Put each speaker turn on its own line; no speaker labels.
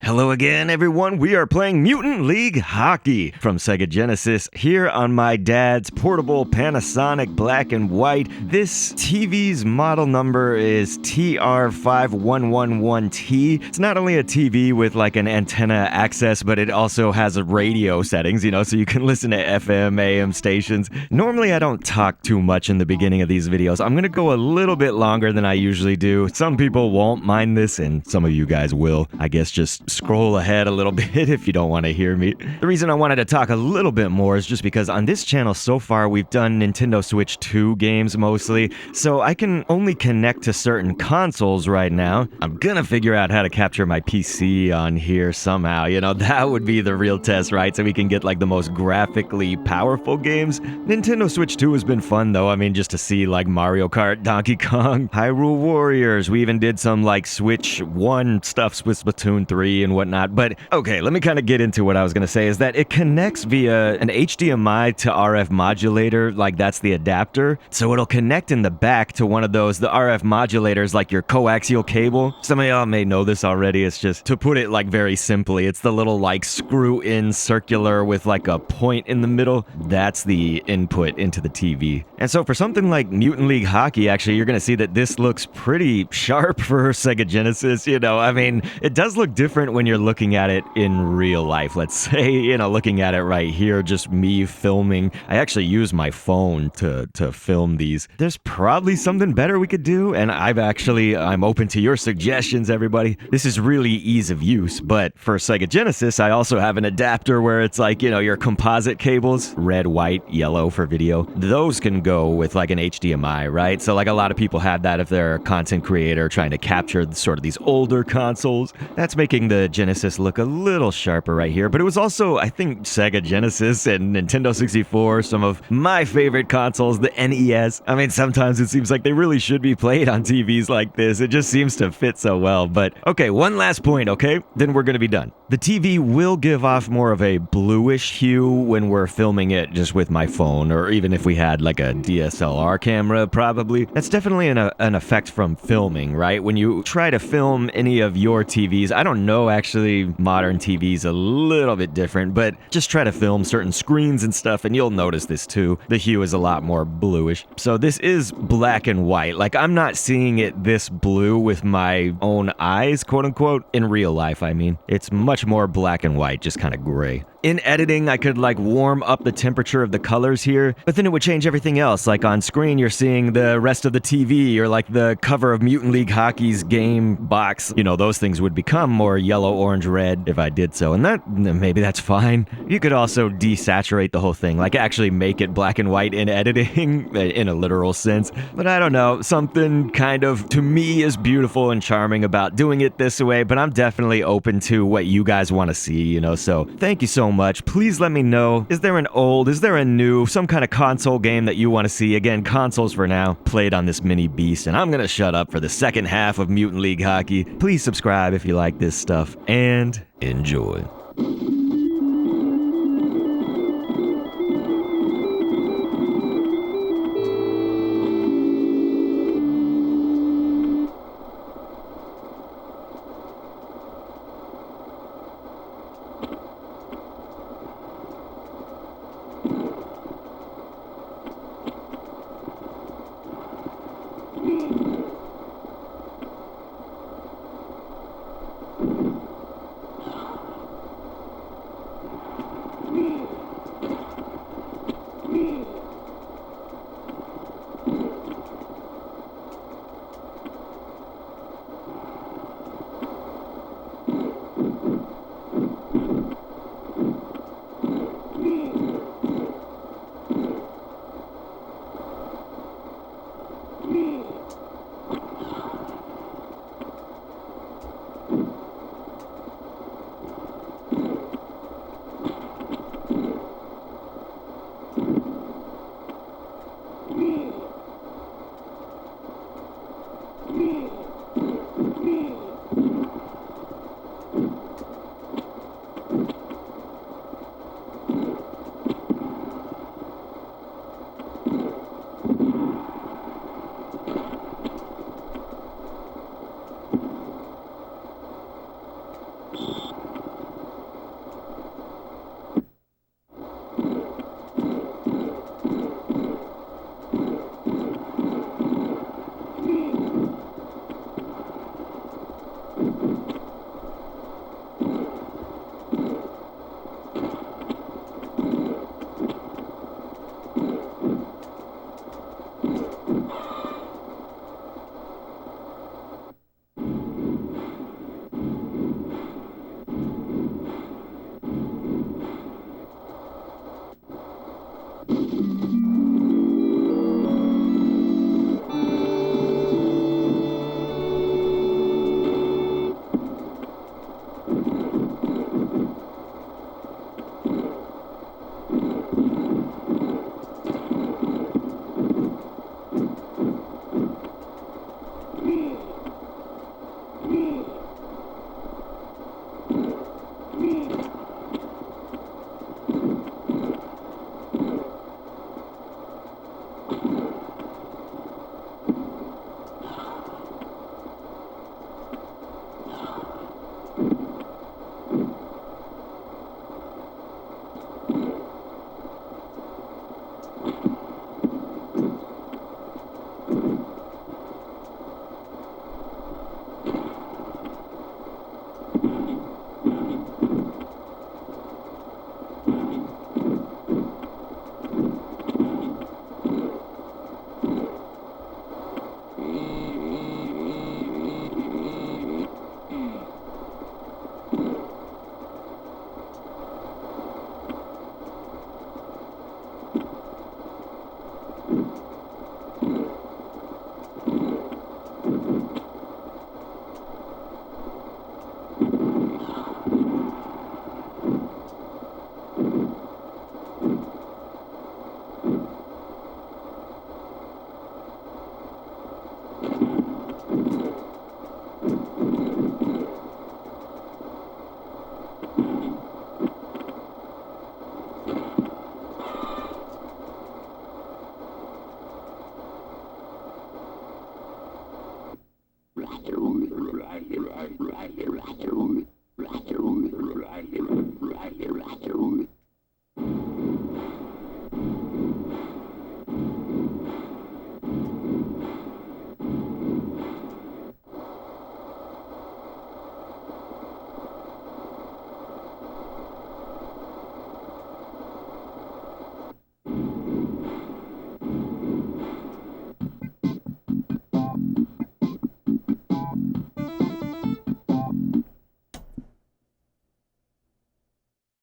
Hello again, everyone. We are playing Mutant League Hockey from Sega Genesis here on my dad's portable Panasonic black and white. This TV's model number is TR5111T. It's not only a TV with like an antenna access, but it also has a radio settings, so you can listen to FM, AM stations. Normally, I don't talk too much in the beginning of these videos. I'm going to go a little bit longer than I usually do. Some people won't mind this, and some of you guys will. I guess just scroll ahead a little bit if you don't want to hear me. The reason I wanted to talk a little bit more is just because on this channel so far we've done Nintendo Switch 2 games mostly, so I can only connect to certain consoles right now. I'm gonna figure out how to capture my PC on here somehow, that would be the real test, right? So we can get like the most graphically powerful games. Nintendo Switch 2 has been fun though, just to see like Mario Kart, Donkey Kong, Hyrule Warriors. We even did some like Switch 1 stuff with Splatoon 3 and whatnot. But okay, let me kind of get into what I was going to say is that it connects via an HDMI to RF modulator, like that's the adapter. So it'll connect in the back to one of those, the RF modulators, like your coaxial cable. Some of y'all may know this already. It's just, to put it like very simply, it's the little like screw in circular with like a point in the middle. That's the input into the TV. And so for something like Mutant League Hockey, actually, you're going to see that this looks pretty sharp for Sega Genesis, it does look different when you're looking at it in real life. Let's say, looking at it right here, just me filming. I actually use my phone to film these. There's probably something better we could do, and I'm open to your suggestions, everybody. This is really ease of use, but for Sega Genesis, I also have an adapter where it's like, your composite cables, red, white, yellow for video. Those can go with like an HDMI, right? So like a lot of people have that if they're a content creator trying to capture sort of these older consoles. That's making the Genesis look a little sharper right here, but it was also, I think, Sega Genesis and Nintendo 64, some of my favorite consoles, the NES. Sometimes it seems like they really should be played on TVs like this. It just seems to fit so well. But okay, one last point, okay? Then we're gonna be done. The TV will give off more of a bluish hue when we're filming it just with my phone, or even if we had like a DSLR camera, probably. That's definitely an effect from filming, right? When you try to film any of your TVs, I don't know, actually, modern TVs a little bit different, but just try to film certain screens and stuff, and you'll notice this too. The hue is a lot more bluish. So this is black and white. Like, I'm not seeing it this blue with my own eyes, quote unquote, in real life, It's much more black and white, just kind of gray. In editing, I could like warm up the temperature of the colors here, but then it would change everything else. Like on screen, you're seeing the rest of the TV or like the cover of Mutant League Hockey's game box. Those things would become more yellow, orange, red if I did so. And maybe that's fine. You could also desaturate the whole thing, like actually make it black and white in editing in a literal sense. But I don't know, something kind of, to me, is beautiful and charming about doing it this way, but I'm definitely open to what you guys want to see, so thank you so much. Please let me know, is there a new, some kind of console game that you want to see? Again, consoles for now, played on this mini beast, and I'm gonna shut up for the second half of Mutant League Hockey. Please subscribe if you like this stuff, and enjoy.